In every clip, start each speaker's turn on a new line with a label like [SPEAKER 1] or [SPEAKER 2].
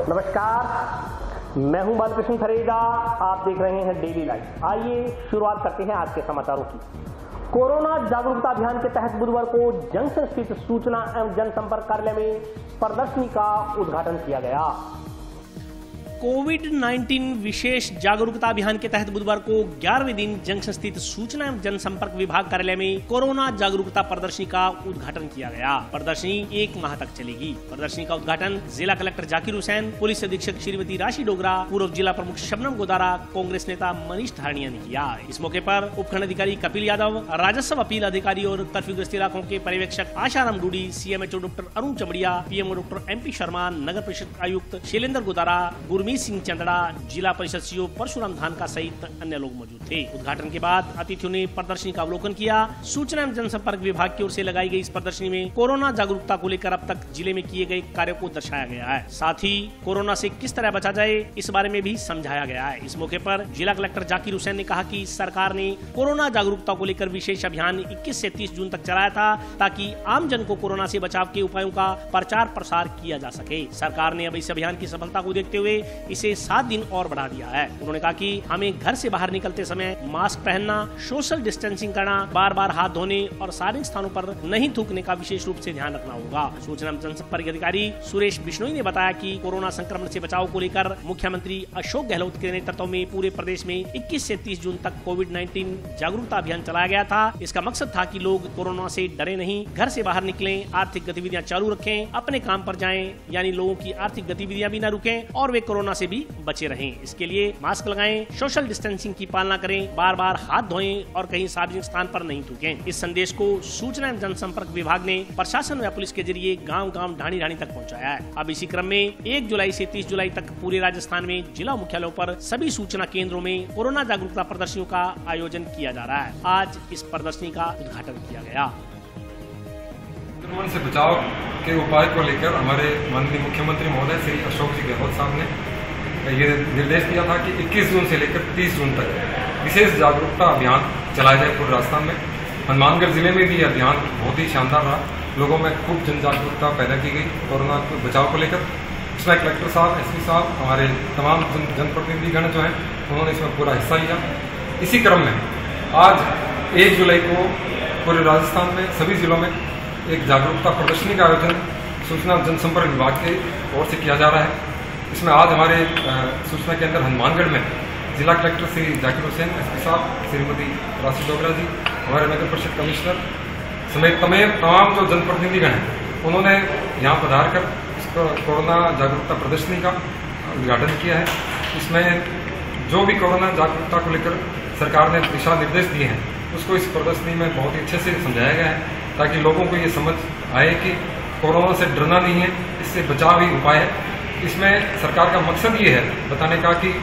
[SPEAKER 1] नमस्कार, मैं हूं बालकृष्ण थरेजा। आप देख रहे हैं डेली लाइव। आइए शुरुआत करते हैं आज के समाचारों की। कोरोना जागरूकता अभियान के तहत बुधवार को जंक्शन स्थित सूचना एवं जनसंपर्क कार्यालय में प्रदर्शनी का उद्घाटन किया गया। कोविड-19 विशेष जागरूकता अभियान के तहत बुधवार को 11वें दिन जंक्शन स्थित सूचना एवं जनसंपर्क विभाग कार्यालय में कोरोना जागरूकता प्रदर्शनी का उद्घाटन किया गया। प्रदर्शनी 1 माह तक चलेगी। प्रदर्शनी का उद्घाटन जिला कलेक्टर जाकिर हुसैन, पुलिस अधीक्षक श्रीमती राशि डोगरा, पूर्व जिला प्रमुख शबनम गोदारा, कांग्रेस नेता मनीष धारणिया ने किया। इस मौके पर उपखंड अधिकारी कपिल यादव, राजस्व अपील अधिकारी और कर्फ्यूग्रस्त इलाकों के पर्यवेक्षक Asharam Dudi, CMHO doctor Arun Chamadia, PMO doctor MP Sharma, नगर परिषद आयुक्त शैलेंद्र गोदारा, गुरमीत सिंह चंदड़ा, जिला परिषद सीईओ परशुराम धानका सहित अन्य लोग मौजूद थे। उद्घाटन के बाद अतिथियों ने प्रदर्शनी का अवलोकन किया। सूचना एवं जनसंपर्क विभाग की ओर से लगाई गई इस प्रदर्शनी में कोरोना जागरूकता को लेकर अब तक जिले में किए गए कार्यों को दर्शाया गया है। साथ ही कोरोना से किस तरह बचा जाए इस बारे में भी समझाया गया है। इस मौके पर जिला कलेक्टर जाकिर हुसैन ने कहा कि सरकार ने कोरोना जागरूकता को लेकर विशेष अभियान 21 से 30 जून तक चलाया था ताकि आम जन को कोरोना से बचाव के उपायों का प्रचार प्रसार किया जा सके। सरकार ने अब इस अभियान की सफलता को देखते हुए इसे 7 दिन और बढ़ा दिया है। उन्होंने कहा कि हमें घर से बाहर निकलते समय मास्क पहनना, सोशल डिस्टेंसिंग करना, बार बार हाथ धोने और सार्वजनिक स्थानों पर नहीं थूकने का विशेष रूप से ध्यान रखना होगा। सूचना जनसंपर्क अधिकारी सुरेश बिश्नोई ने बताया कि कोरोना संक्रमण से बचाव को लेकर मुख्यमंत्री अशोक गहलोत के नेतृत्व में पूरे प्रदेश में 21 से 30 जून तक कोविड-19 जागरूकता अभियान चलाया गया था। इसका मकसद था कि लोग कोरोना से डरे नहीं, घर से बाहर निकलें, आर्थिक गतिविधियां चालू रखें, अपने काम पर जाएं, यानी लोगों की आर्थिक गतिविधियां भी न रुकें और वे कोरोना से भी बचे रहें। इसके लिए मास्क लगाएं, सोशल डिस्टेंसिंग की पालना करें, बार बार हाथ धोएं और कहीं सार्वजनिक स्थान पर नहीं थूकें। इस संदेश को सूचना एवं जनसंपर्क विभाग ने प्रशासन व पुलिस के जरिए गांव-गांव, ढाणी-ढाणी तक पहुंचाया है। अब इसी क्रम में 1 जुलाई से 30 जुलाई तक पूरे राजस्थान में जिला मुख्यालयों पर सभी सूचना केंद्रों में कोरोना जागरूकता प्रदर्शनियों का आयोजन किया जा रहा है। आज इस प्रदर्शनी का उद्घाटन किया गया।
[SPEAKER 2] संक्रमण से बचाव के उपाय को लेकर हमारे माननीय मुख्यमंत्री महोदय श्री अशोक जी गहलोत साहब ने ये निर्देश दिया था कि 21 जून से लेकर 30 जून तक विशेष जागरूकता अभियान चलाया जाए पूरे राजस्थान में। हनुमानगढ़ जिले में भी यह अभियान बहुत ही शानदार रहा। लोगों में खूब जन जागरूकता पैदा की गई कोरोना के बचाव को लेकर। इसमें कलेक्टर साहब, SP साहब, हमारे तमाम जनप्रतिनिधिगण जो हैं उन्होंने इसमें पूरा हिस्सा लिया। इसी क्रम में आज 1 जुलाई को पूरे राजस्थान में सभी जिलों में एक जागरूकता प्रदर्शनी का आयोजन सूचना जनसंपर्क विभाग की ओर से किया जा रहा है। इसमें आज हमारे सूचना के अंदर हनुमानगढ़ में जिला कलेक्टर श्री जाकिर हुसैन, SP साहब, श्रीमती राशि डोगरा जी, हमारे नगर परिषद कमिश्नर समेत तमाम जो जनप्रतिनिधिगण हैं उन्होंने यहाँ पधार कर कोरोना जागरूकता प्रदर्शनी का उद्घाटन किया है। इसमें जो भी कोरोना जागरूकता को लेकर सरकार ने दिशा निर्देश दिए हैं उसको इस प्रदर्शनी में बहुत ही अच्छे से समझाया गया है ताकि लोगों को ये समझ आए कि कोरोना से डरना नहीं है, इससे बचाव ही उपाय है। इसमें सरकार का मकसद ये है बताने का कि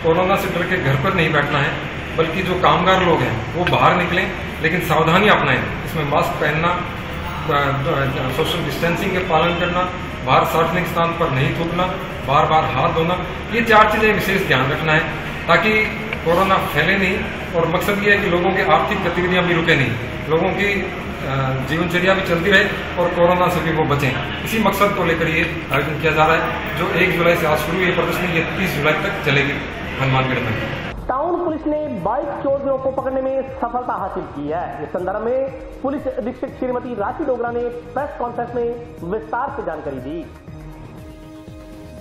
[SPEAKER 2] कोरोना से डर के घर पर नहीं बैठना है, बल्कि जो कामगार लोग हैं वो बाहर निकलें लेकिन सावधानी अपनाएं। इसमें मास्क पहनना, सोशल डिस्टेंसिंग के पालन करना, बाहर सार्वजनिक स्थान पर नहीं थूकना, बार बार हाथ धोना, ये 4 चीजें विशेष ध्यान रखना है ताकि कोरोना फैले नहीं। और मकसद ये है कि लोगों की आर्थिक गतिविधियां भी रुके नहीं, लोगों की जीवनचर्या भी चलती रहे और कोरोना से भी वो बचें। इसी मकसद को लेकर ये आयोजन किया जा रहा है जो 1 जुलाई से आज शुरू हुई प्रदर्शनी, ये 30 जुलाई तक चलेगी हनुमानगढ़ में।
[SPEAKER 1] टाउन पुलिस ने 22 चोरों को पकड़ने में सफलता हासिल की है। इस संदर्भ में पुलिस अधीक्षक श्रीमती राशि डोगरा ने प्रेस कॉन्फ्रेंस में विस्तार से जानकारी दी।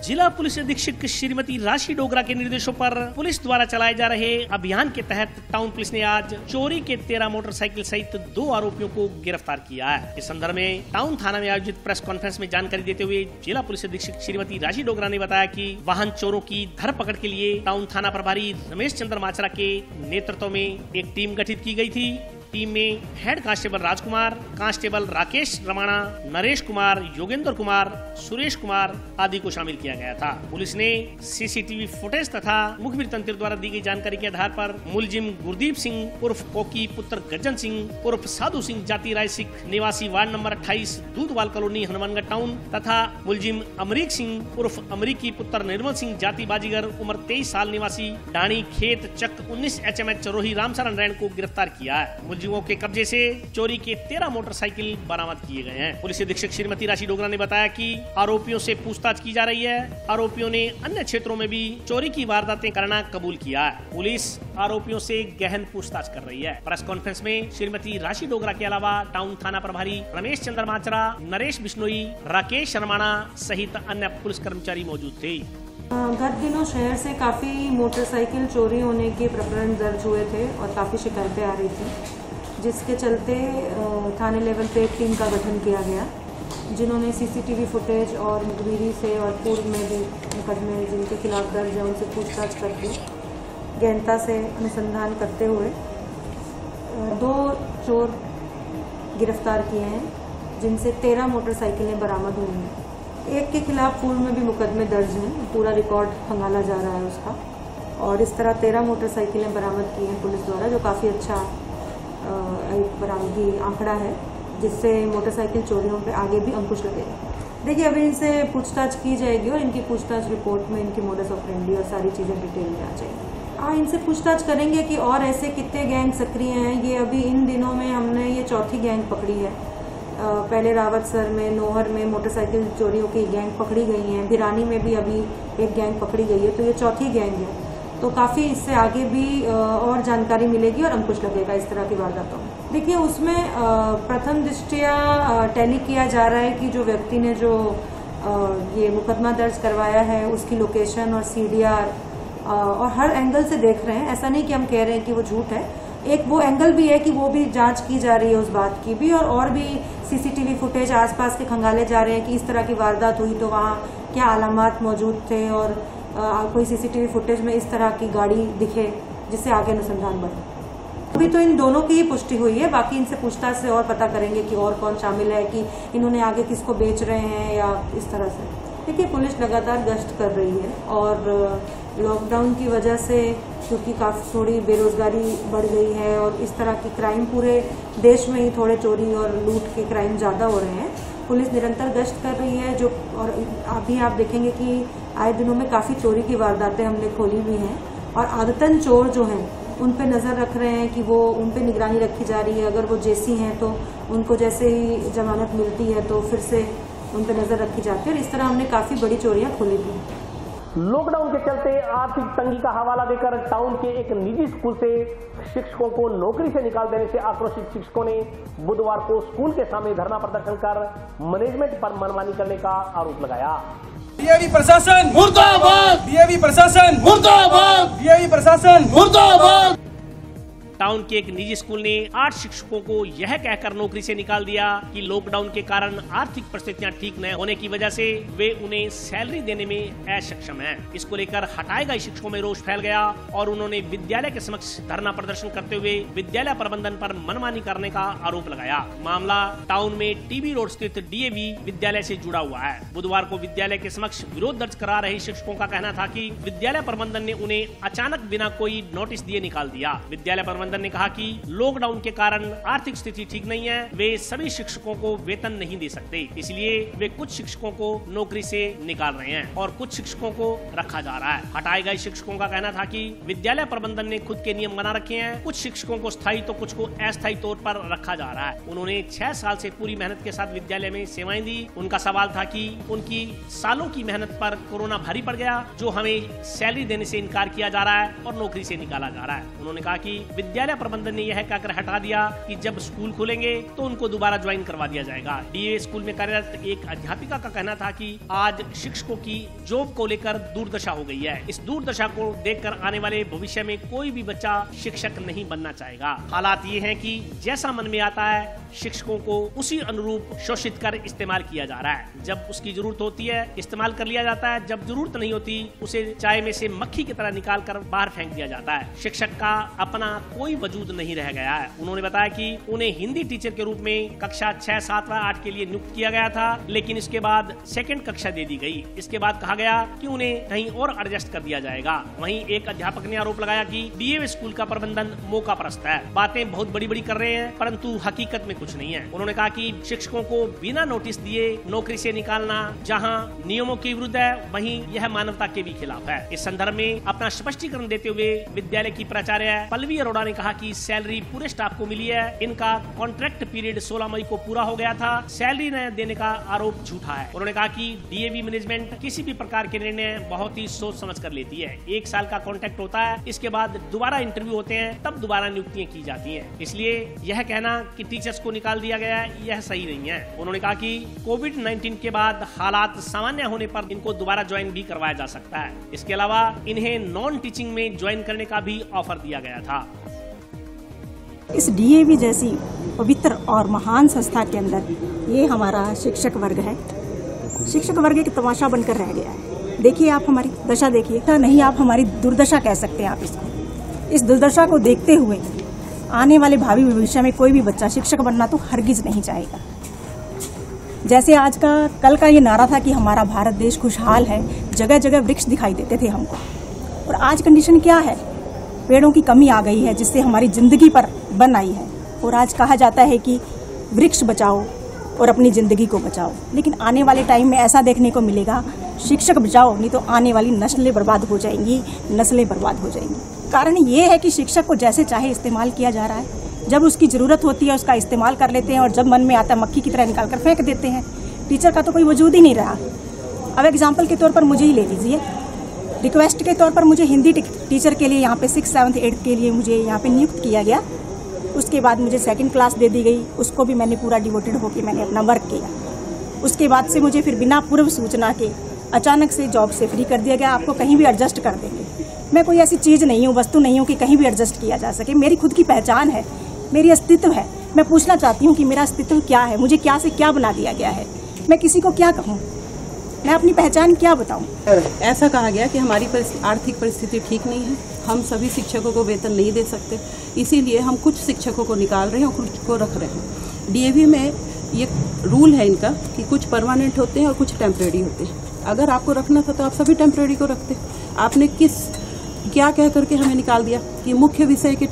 [SPEAKER 1] जिला पुलिस अधीक्षक श्रीमती राशि डोगरा के निर्देशों पर पुलिस द्वारा चलाए जा रहे अभियान के तहत टाउन पुलिस ने आज चोरी के 13 मोटरसाइकिल सहित 2 आरोपियों को गिरफ्तार किया है। इस संदर्भ में टाउन थाना में आयोजित प्रेस कॉन्फ्रेंस में जानकारी देते हुए जिला पुलिस अधीक्षक श्रीमती राशि डोगरा ने बताया कि वाहन चोरों की धरपकड़ के लिए टाउन थाना प्रभारी रमेश चंद्र माचरा के नेतृत्व में एक टीम गठित की गई थी। टीम में हेड कांस्टेबल राजकुमार, कांस्टेबल राकेश रमाणा, नरेश कुमार, योगेंद्र कुमार, सुरेश कुमार आदि को शामिल किया गया था। पुलिस ने CCTV फुटेज तथा मुखबिर तंत्र द्वारा दी गई जानकारी के आधार पर मुलजिम गुरदीप सिंह उर्फ कोकी पुत्र गज्जन सिंह उर्फ साधु सिंह जाति राय सिख निवासी ward number 28 Dudhwal colony Hanumangarh town तथा मुलजिम अमरीक सिंह उर्फ अमरीकी पुत्र निर्मल सिंह जाति बाजीगर उम्र 23 साल निवासी डाणी खेत चक 19 HMH चरोही रामसरण रैन को गिरफ्तार किया है। फर्जियों के कब्जे से चोरी के 13 मोटरसाइकिल बरामद किए गए हैं। पुलिस अधीक्षक श्रीमती राशि डोगरा ने बताया कि आरोपियों से पूछताछ की जा रही है। आरोपियों ने अन्य क्षेत्रों में भी चोरी की वारदातें करना कबूल किया है। पुलिस आरोपियों से गहन पूछताछ कर रही है। प्रेस कॉन्फ्रेंस में श्रीमती राशि डोगरा के अलावा टाउन थाना प्रभारी रमेश चंद्र माचरा, नरेश बिश्नोई, राकेश शर्माणा सहित अन्य पुलिस कर्मचारी मौजूद थे।
[SPEAKER 3] गत दिनों शहर से काफ़ी मोटरसाइकिल चोरी होने के प्रकरण दर्ज हुए थे और काफ़ी शिकायतें आ रही थी, जिसके चलते थाने लेवल पे एक टीम का गठन किया गया, जिन्होंने सीसीटीवी फुटेज और मुखबिरी से और पूर्व में भी मुकदमे जिनके खिलाफ दर्ज है उनसे पूछताछ करके गहनता से अनुसंधान करते हुए 2 चोर गिरफ्तार किए हैं, जिनसे 13 मोटरसाइकिलें बरामद हुई हैं। एक के खिलाफ पूर्व में भी मुकदमे दर्ज हैं, पूरा रिकॉर्ड खंगाला जा रहा है उसका, और इस तरह 13 मोटरसाइकिलें बरामद की हैं पुलिस द्वारा, जो काफ़ी अच्छा एक बरामदगी आंकड़ा है, जिससे मोटरसाइकिल चोरियों पे आगे भी अंकुश लगेगा। देखिए, अभी इनसे पूछताछ की जाएगी और इनकी पूछताछ रिपोर्ट में इनकी मोडस ऑपरेंडी और सारी चीज़ें डिटेल में आ जाएगी। इनसे पूछताछ करेंगे कि और ऐसे कितने गैंग सक्रिय हैं। ये अभी इन दिनों में हमने ये चौथी गैंग पकड़ी है। पहले रावतसर में, नोहर में मोटरसाइकिल चोरियों की गैंग पकड़ी गई हैं, भिरानी में भी अभी एक गैंग पकड़ी गई है, तो ये चौथी गैंग है। तो काफ़ी इससे आगे भी और जानकारी मिलेगी और अंकुश लगेगा इस तरह की वारदातों में। देखिए, उसमें प्रथम दृष्टया टैली किया जा रहा है कि जो व्यक्ति ने जो ये मुकदमा दर्ज करवाया है उसकी लोकेशन और CDR और हर एंगल से देख रहे हैं। ऐसा नहीं कि हम कह रहे हैं कि वो झूठ है, एक वो एंगल भी है कि वो भी जांच की जा रही है उस बात की भी, और भी सीसीटीवी फुटेज आसपास के खंगाले जा रहे हैं कि इस तरह की वारदात हुई तो वहाँ क्या अलामात मौजूद थे, और कोई सीसीटीवी फुटेज में इस तरह की गाड़ी दिखे जिससे आगे अनुसंधान बढ़े। अभी तो इन दोनों की ही पुष्टि हुई है, बाकी इनसे पूछताछ से और पता करेंगे कि और कौन शामिल है, कि इन्होंने आगे किसको बेच रहे हैं या इस तरह से। देखिए, पुलिस लगातार गश्त कर रही है और लॉकडाउन की वजह से क्योंकि काफ़ी थोड़ी बेरोजगारी बढ़ गई है और इस तरह की क्राइम पूरे देश में ही थोड़े चोरी और लूट के क्राइम ज़्यादा हो रहे हैं, पुलिस निरंतर गश्त कर रही है। जो और अभी आप देखेंगे कि आए दिनों में काफ़ी चोरी की वारदातें हमने खोली हुई हैं और आदतन चोर जो हैं उन पे नज़र रख रहे हैं कि वो उन पे निगरानी रखी जा रही है। अगर वो जेसी हैं तो उनको जैसे ही जमानत मिलती है तो फिर से उन पे नज़र रखी जाती है, और इस तरह हमने काफ़ी बड़ी चोरियाँ खोली थी।
[SPEAKER 1] लॉकडाउन के चलते आर्थिक तंगी का हवाला देकर टाउन के एक निजी स्कूल से शिक्षकों को नौकरी से निकाल देने से आक्रोशित शिक्षकों ने बुधवार को स्कूल के सामने धरना प्रदर्शन कर मैनेजमेंट पर मनमानी करने का आरोप लगाया।
[SPEAKER 4] डीएवी प्रशासन मुर्दाबाद, डीएवी प्रशासन मुर्दाबाद, डीएवी प्रशासन मुर्दाबाद।
[SPEAKER 1] टाउन के एक निजी स्कूल ने 8 शिक्षकों को यह कहकर नौकरी से निकाल दिया कि लॉकडाउन के कारण आर्थिक परिस्थितियां ठीक न होने की वजह से वे उन्हें सैलरी देने में असक्षम हैं। इसको लेकर हटाए गए शिक्षकों में रोष फैल गया और उन्होंने विद्यालय के समक्ष धरना प्रदर्शन करते हुए विद्यालय प्रबंधन पर मनमानी करने का आरोप लगाया। मामला टाउन में टीबी रोड स्थित डीएवी विद्यालय से जुड़ा हुआ है। बुधवार को विद्यालय के समक्ष विरोध दर्ज करा रहे शिक्षकों का कहना था कि विद्यालय प्रबंधन ने उन्हें अचानक बिना कोई नोटिस दिए निकाल दिया। विद्यालय प्रबंधन ने कहा कि लॉकडाउन के कारण आर्थिक स्थिति ठीक नहीं है, वे सभी शिक्षकों को वेतन नहीं दे सकते, इसलिए वे कुछ शिक्षकों को नौकरी से निकाल रहे हैं और कुछ शिक्षकों को रखा जा रहा है। हटाए गए शिक्षकों का कहना था कि विद्यालय प्रबंधन ने खुद के नियम बना रखे हैं, कुछ शिक्षकों को स्थायी तो कुछ को अस्थायी तौर पर रखा जा रहा है। उन्होंने 6 साल से पूरी मेहनत के साथ विद्यालय में सेवाएं दी। उनका सवाल था कि उनकी सालों की मेहनत पर कोरोना भारी पड़ गया, जो हमें सैलरी देने से इनकार किया जा रहा है और नौकरी से निकाला जा रहा है। उन्होंने कहा कि विद्यालय प्रबंधन ने यह कहकर हटा दिया कि जब स्कूल खुलेंगे तो उनको दोबारा ज्वाइन करवा दिया जाएगा। डीए स्कूल में कार्यरत एक अध्यापिका का कहना था कि आज शिक्षकों की जॉब को लेकर दुर्दशा हो गई है। इस दुर्दशा को देखकर आने वाले भविष्य में कोई भी बच्चा शिक्षक नहीं बनना चाहेगा। हालात ये हैं कि जैसा मन में आता है शिक्षकों को उसी अनुरूप शोषित कर इस्तेमाल किया जा रहा है। जब उसकी जरूरत होती है इस्तेमाल कर लिया जाता है, जब जरूरत नहीं होती उसे चाय में से मक्खी की तरह निकाल कर बाहर फेंक दिया जाता है। शिक्षक का अपना कोई वजूद नहीं रह गया है। उन्होंने बताया कि उन्हें हिंदी टीचर के रूप में कक्षा 6, 7 व 8 के लिए नियुक्त किया गया था, लेकिन इसके बाद सेकंड कक्षा दे दी गई। इसके बाद कहा गया कि उन्हें कहीं और एडजस्ट कर दिया जाएगा। वहीं एक अध्यापक ने आरोप लगाया कि डीएवी स्कूल का प्रबंधन मौका परस्त है, बातें बहुत बड़ी बड़ी कर रहे हैं परंतु हकीकत में कुछ नहीं है। उन्होंने कहा कि शिक्षकों को बिना नोटिस दिए नौकरी से निकालना जहां नियमों के विरुद्ध है, वहीं यह मानवता के भी खिलाफ है। इस संदर्भ में अपना स्पष्टीकरण देते हुए विद्यालय की प्राचार्य पल्लवी अरोड़ा ने ने कहा कि सैलरी पूरे स्टाफ को मिली है। इनका कॉन्ट्रैक्ट पीरियड 16 मई को पूरा हो गया था। सैलरी न देने का आरोप झूठा है। उन्होंने कहा कि डीएवी मैनेजमेंट किसी भी प्रकार के निर्णय बहुत ही सोच समझ कर लेती है। 1 साल का कॉन्ट्रैक्ट होता है, इसके बाद दोबारा इंटरव्यू होते हैं, तब दोबारा नियुक्तियां की जाती हैं। इसलिए यह कहना कि टीचर्स को निकाल दिया गया है, यह सही नहीं है। उन्होंने कहा कि कोविड-19 के बाद हालात सामान्य होने पर इनको दोबारा ज्वाइन भी करवाया जा सकता है। इसके अलावा इन्हें नॉन टीचिंग में ज्वाइन करने का भी ऑफर दिया गया था।
[SPEAKER 5] इस डीएवी जैसी पवित्र और महान संस्था के अंदर ये हमारा शिक्षक वर्ग है। शिक्षक वर्ग एक तमाशा बनकर रह गया है। देखिए आप हमारी दशा देखिए, नहीं आप हमारी दुर्दशा कह सकते हैं आप इसको। इस दुर्दशा को देखते हुए आने वाले भावी भविष्य में कोई भी बच्चा शिक्षक बनना तो हरगिज नहीं चाहेगा। जैसे आज का कल का ये नारा था कि हमारा भारत देश खुशहाल है, जगह जगह वृक्ष दिखाई देते थे हमको, और आज कंडीशन क्या है, पेड़ों की कमी आ गई है जिससे हमारी जिंदगी पर बन आई है। और आज कहा जाता है कि वृक्ष बचाओ और अपनी जिंदगी को बचाओ, लेकिन आने वाले टाइम में ऐसा देखने को मिलेगा शिक्षक बचाओ नहीं तो आने वाली नस्लें बर्बाद हो जाएंगी, नस्लें बर्बाद हो जाएंगी। कारण ये है कि शिक्षक को जैसे चाहे इस्तेमाल किया जा रहा है। जब उसकी जरूरत होती है उसका इस्तेमाल कर लेते हैं और जब मन में आता है मक्खी की तरह निकाल कर फेंक देते हैं। टीचर का तो कोई वजूद ही नहीं रहा। अब एग्जाम्पल के तौर पर मुझे ही ले लीजिए। रिक्वेस्ट के तौर पर मुझे हिंदी टीचर के लिए यहाँ पे 6th, 7th, 8th के लिए मुझे यहाँ पे नियुक्त किया गया। उसके बाद मुझे 2nd क्लास दे दी गई, उसको भी मैंने पूरा डिवोटेड होकर मैंने अपना वर्क किया। उसके बाद से मुझे फिर बिना पूर्व सूचना के अचानक से जॉब से फ्री कर दिया गया। आपको कहीं भी एडजस्ट कर देंगे। मैं कोई ऐसी चीज़ नहीं हूँ, वस्तु नहीं हूँ कि कहीं भी एडजस्ट किया जा सके। मेरी खुद की पहचान है, मेरी अस्तित्व है। मैं पूछना चाहती हूँ कि मेरा अस्तित्व क्या है, मुझे क्या से क्या बना दिया गया है, मैं किसी को क्या कहूँ, मैं अपनी पहचान क्या बताऊँ।
[SPEAKER 6] ऐसा कहा गया कि हमारी आर्थिक परिस्थिति ठीक नहीं है, हम सभी शिक्षकों को वेतन नहीं दे सकते, इसीलिए हम कुछ शिक्षकों को निकाल रहे हैं और कुछ को रख रहे हैं। डीएवी में ये रूल है इनका कि कुछ परमानेंट होते हैं और कुछ टेम्परेरी होते हैं। अगर आपको रखना था तो आप सभी टेम्परेरी को रखते। आपने क्या कह करके हमें निकाल दिया कि मुख्य विषय के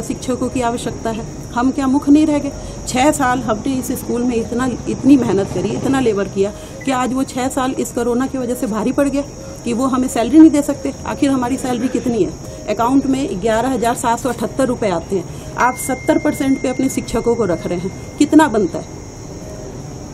[SPEAKER 6] शिक्षकों की आवश्यकता है। हम क्या मुख्य नहीं रह गए? 6 साल हमने इस स्कूल में इतनी मेहनत करी, इतना लेबर किया कि आज वो 6 साल इस कोरोना की वजह से भारी पड़ गया कि वो हमें सैलरी नहीं दे सकते। आखिर हमारी सैलरी कितनी है? अकाउंट में 11,778 रुपये आते हैं। आप 70% पे अपने शिक्षकों को रख रहे हैं, कितना बनता है?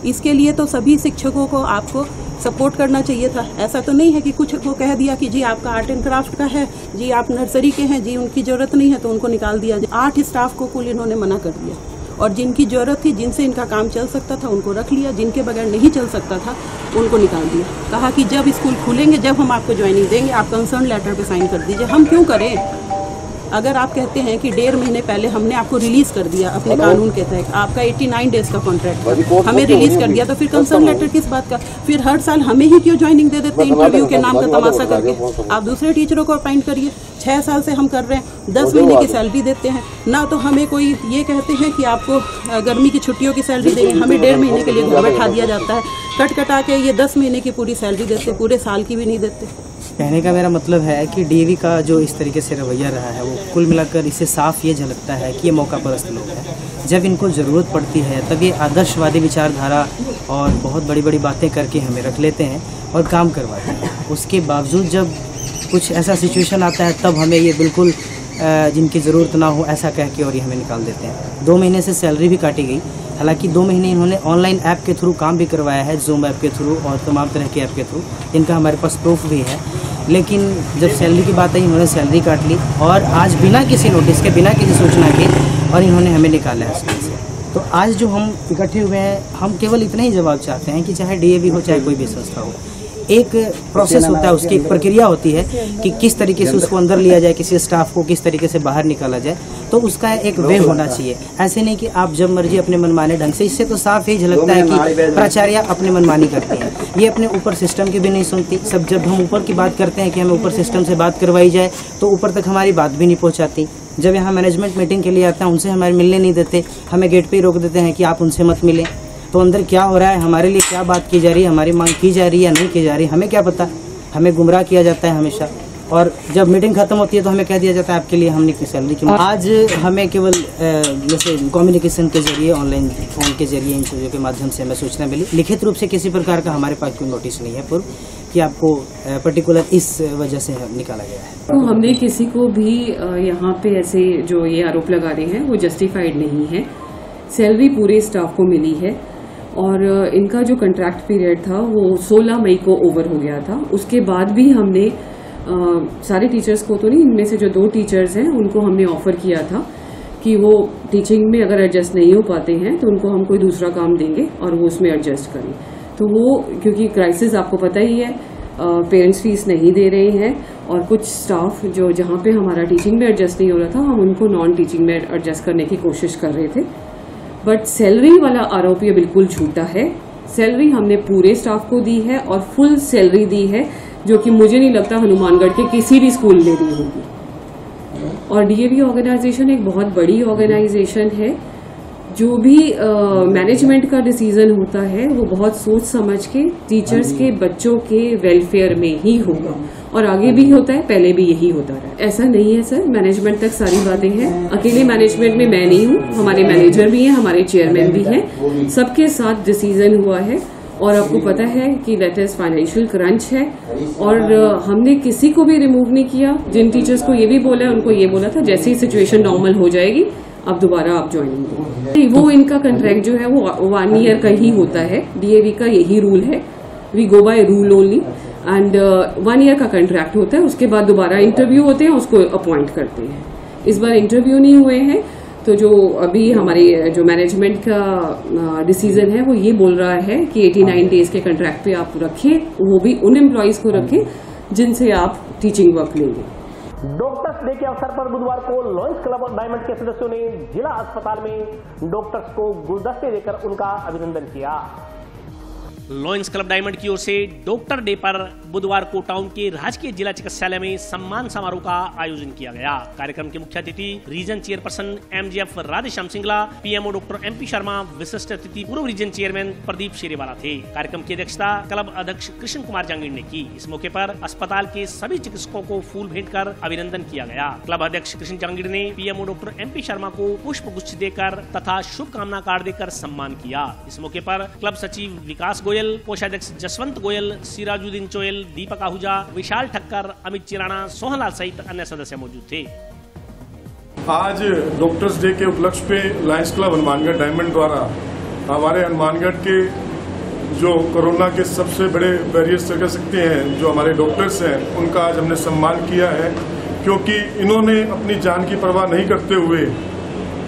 [SPEAKER 6] इसके लिए तो सभी शिक्षकों को आपको सपोर्ट करना चाहिए था। ऐसा तो नहीं है कि कुछ को कह दिया कि जी आपका आर्ट एंड क्राफ्ट का है, जी आप नर्सरी के हैं, जी उनकी जरूरत नहीं है तो उनको निकाल दिया जाए। 8 स्टाफ को कुल इन्होंने मना कर दिया और जिनकी जरूरत थी, जिनसे इनका काम चल सकता था उनको रख लिया, जिनके बगैर नहीं चल सकता था उनको निकाल दिया। कहा कि जब स्कूल खुलेंगे जब हम आपको ज्वाइनिंग देंगे, आप कंसर्न लेटर पे साइन कर दीजिए। हम क्यों करें? अगर आप कहते हैं कि 1.5 महीने पहले हमने आपको रिलीज कर दिया अपने कानून के तहत, आपका 89 डेज का कॉन्ट्रैक्ट हमें रिलीज कर दिया, तो फिर कंसर्न लेटर किस बात का? फिर हर साल हमें ही क्यों ज्वाइनिंग दे देते इंटरव्यू के नाम का तमाशा करके? आप दूसरे टीचरों को अपॉइंट करिए। 6 साल से हम कर रहे हैं, 10 महीने की सैलरी देते हैं ना, तो हमें कोई ये कहते हैं कि आपको गर्मी की छुट्टियों की सैलरी देंगे, हमें 1.5 महीने के लिए घर बैठा दिया जाता है। कट कटा के ये 10 महीने की पूरी सैलरी देते, पूरे साल की भी नहीं देते।
[SPEAKER 7] कहने का मेरा मतलब है कि डीएवी का जो इस तरीके से रवैया रहा है वो कुल मिलाकर इससे साफ ये झलकता है कि ये मौका परस्त लोग हैं। जब इनको ज़रूरत पड़ती है तब ये आदर्शवादी विचारधारा और बहुत बड़ी बड़ी बातें करके हमें रख लेते हैं और काम करवाते हैं। उसके बावजूद जब कुछ ऐसा सिचुएशन आता है तब हमें ये बिल्कुल जिनकी ज़रूरत ना हो ऐसा कह के और ये हमें निकाल देते हैं। 2 महीने से सैलरी भी काटी गई। हालांकि 2 महीने इन्होंने ऑनलाइन ऐप के थ्रू काम भी करवाया है, जूम ऐप के थ्रू और तमाम तरह के ऐप के थ्रू, इनका हमारे पास प्रूफ भी है। लेकिन जब सैलरी की बात आई इन्होंने सैलरी काट ली और आज बिना किसी नोटिस के, बिना किसी सूचना के, और इन्होंने हमें निकाला है स्कूल से। तो आज जो हम इकट्ठे हुए हैं, हम केवल इतना ही जवाब चाहते हैं कि चाहे डीएवी हो चाहे कोई भी संस्था हो, एक प्रोसेस होता है, उसकी एक प्रक्रिया होती है कि किस तरीके से उसको अंदर लिया जाए, किसी स्टाफ को किस तरीके से बाहर निकाला जाए, तो उसका एक वे होना चाहिए। ऐसे नहीं कि आप जब मर्जी अपने मनमाने ढंग से। इससे तो साफ ही झलकता है कि प्राचार्य अपने मनमानी करती है, ये अपने ऊपर सिस्टम की भी नहीं सुनती। सब जब हम ऊपर की बात करते हैं कि हमें ऊपर सिस्टम से बात करवाई जाए तो ऊपर तक हमारी बात भी नहीं पहुँचाती। जब यहाँ मैनेजमेंट मीटिंग के लिए आते हैं उनसे हमारे मिलने नहीं देते, हमें गेट पर ही रोक देते हैं कि आप उनसे मत मिलें। तो अंदर क्या हो रहा है, हमारे लिए क्या बात की जा रही है, हमारी मांग की जा रही है या नहीं की जा रही है, हमें क्या पता। हमें गुमराह किया जाता है हमेशा। और जब मीटिंग खत्म होती है तो हमें कह दिया जाता है आपके लिए हमने की सैलरी की। आज हमें केवल जैसे कम्युनिकेशन के जरिए, ऑनलाइन फोन के जरिए, इन चीज़ों के माध्यम से हमें सूचना मिली। लिखित रूप से किसी प्रकार का हमारे पास कोई नोटिस नहीं है पूर्व कि आपको पर्टिकुलर इस वजह से निकाला गया है।
[SPEAKER 8] तो हमने किसी को भी यहाँ पे ऐसे जो ये आरोप लगा रहे हैं वो जस्टिफाइड नहीं है। सैलरी पूरे स्टाफ को मिली है और इनका जो कॉन्ट्रैक्ट पीरियड था वो 16 मई को ओवर हो गया था। उसके बाद भी हमने सारे टीचर्स को तो नहीं, इनमें से जो 2 टीचर्स हैं उनको हमने ऑफर किया था कि वो टीचिंग में अगर एडजस्ट नहीं हो पाते हैं तो उनको हम कोई दूसरा काम देंगे और वो उसमें एडजस्ट करें। तो वो क्योंकि क्राइसिस आपको पता ही है, पेरेंट्स फीस नहीं दे रहे हैं और कुछ स्टाफ जो जहाँ पे हमारा टीचिंग में एडजस्ट नहीं हो रहा था हम उनको नॉन टीचिंग में एडजस्ट करने की कोशिश कर रहे थे। बट सैलरी वाला आरोप ये बिल्कुल झूठा है। सैलरी हमने पूरे स्टाफ को दी है और फुल सैलरी दी है, जो कि मुझे नहीं लगता हनुमानगढ़ के किसी भी स्कूल ने दी होगी। और डीएवी ऑर्गेनाइजेशन एक बहुत बड़ी ऑर्गेनाइजेशन है। जो भी मैनेजमेंट का डिसीजन होता है वो बहुत सोच समझ के टीचर्स के, बच्चों के वेलफेयर में ही होगा और आगे भी होता है, पहले भी यही होता रहा। ऐसा नहीं है सर, मैनेजमेंट तक सारी बातें हैं। अकेले मैनेजमेंट में मैं नहीं हूँ, हमारे मैनेजर भी हैं, हमारे चेयरमैन भी हैं, सबके साथ डिसीजन हुआ है। और आपको पता है कि लेटेस्ट फाइनेंशियल क्रंच है और हमने किसी को भी रिमूव नहीं किया। जिन टीचर्स को ये भी बोला है उनको ये बोला था जैसे ही सिचुएशन नॉर्मल हो जाएगी अब दोबारा आप ज्वाइनिंग करें। वो इनका कॉन्ट्रैक्ट जो है वो 1 ईयर का ही होता है। डीएवी का यही रूल है, we go by rule only and 1 year का कॉन्ट्रैक्ट होता है। उसके बाद दोबारा इंटरव्यू होते हैं, उसको अपॉइंट करते हैं। इस बार इंटरव्यू नहीं हुए हैं तो जो अभी हमारे जो मैनेजमेंट का डिसीजन है वो ये बोल रहा है कि 89 डेज के कॉन्ट्रैक्ट पे आप रखें, वो भी उन एम्प्लॉयज को रखें जिनसे आप टीचिंग वर्क लेंगे।
[SPEAKER 1] डॉक्टर्स डे के अवसर पर बुधवार को लॉयंस क्लब और डायमंड के सदस्यों ने जिला अस्पताल में डॉक्टर्स को गुलदस्ते देकर उनका अभिनंदन किया। लॉयंस क्लब डायमंड की ओर से डॉक्टर डे पर बुधवार को टाउन के राजकीय जिला चिकित्सालय में सम्मान समारोह का आयोजन किया गया। कार्यक्रम के मुख्य अतिथि region chairperson MGF Radheshyam Singla, PMO doctor MP Sharma, विशिष्ट अतिथि पूर्व रीजन चेयरमैन प्रदीप शेरेवाला थे। कार्यक्रम की अध्यक्षता क्लब अध्यक्ष कृष्ण कुमार जांगीड़ ने की। इस मौके पर अस्पताल के सभी चिकित्सकों को फूल भेंट कर अभिनंदन किया गया। क्लब अध्यक्ष कृष्ण जांगीड़ ने पीएमओ डॉक्टर एमपी शर्मा को पुष्प गुच्छ देकर तथा शुभकामना कार्ड देकर सम्मान किया। इस मौके पर क्लब सचिव विकास गोयल, कोषाध्यक्ष जसवंत गोयल, सिराजुद्दीन चोयल, दीपक आहूजा, विशाल ठक्कर, अमित चिराना, सोहनलाल सहित अन्य सदस्य मौजूद थे।
[SPEAKER 9] आज डॉक्टर्स डे के उपलक्ष्य पे लायंस क्लब हनुमानगढ़ डायमंड द्वारा हमारे हनुमानगढ़ के जो कोरोना के सबसे बड़े बैरियर्स कह सकते हैं जो हमारे डॉक्टर्स हैं उनका आज हमने सम्मान किया है, क्योंकि इन्होंने अपनी जान की परवाह नहीं करते हुए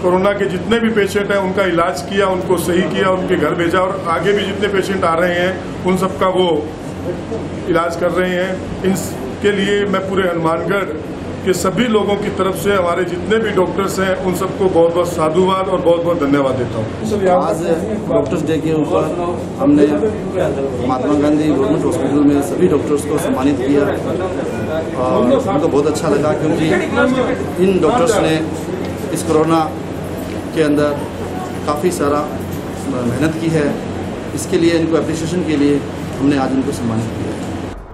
[SPEAKER 9] कोरोना के जितने भी पेशेंट हैं उनका इलाज किया, उनको सही किया, उनके घर भेजा और आगे भी जितने पेशेंट आ रहे हैं उन सबका वो इलाज कर रहे हैं। इनके लिए मैं पूरे हनुमानगढ़ के सभी लोगों की तरफ से हमारे जितने भी डॉक्टर्स हैं उन सबको बहुत बहुत साधुवाद और बहुत बहुत धन्यवाद देता हूँ।
[SPEAKER 10] आज डॉक्टर्स डे के ऊपर हमने महात्मा गांधी गवर्नमेंट हॉस्पिटल में सभी डॉक्टर्स को सम्मानित किया और उनको बहुत अच्छा लगा, क्योंकि इन डॉक्टर्स ने इस कोरोना के अंदर काफ़ी सारा मेहनत की है। इसके लिए इनको एप्रिसिएशन के लिए हमने आज इनको सम्मानित किया।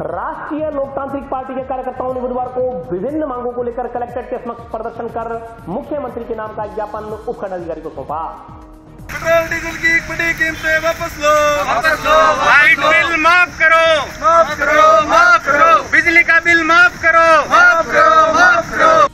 [SPEAKER 1] राष्ट्रीय लोकतांत्रिक पार्टी के कार्यकर्ताओं ने बुधवार को विभिन्न मांगों को लेकर कलेक्ट्रेट के समक्ष प्रदर्शन कर मुख्यमंत्री के नाम का ज्ञापन उपखंड अधिकारी को सौंपा।
[SPEAKER 4] पेट्रोल डीजल की बड़ी कीमतें वापस लो, लाइट बिल माफ करो, माफ करो, बिजली का बिल माफ करो, माफ करो।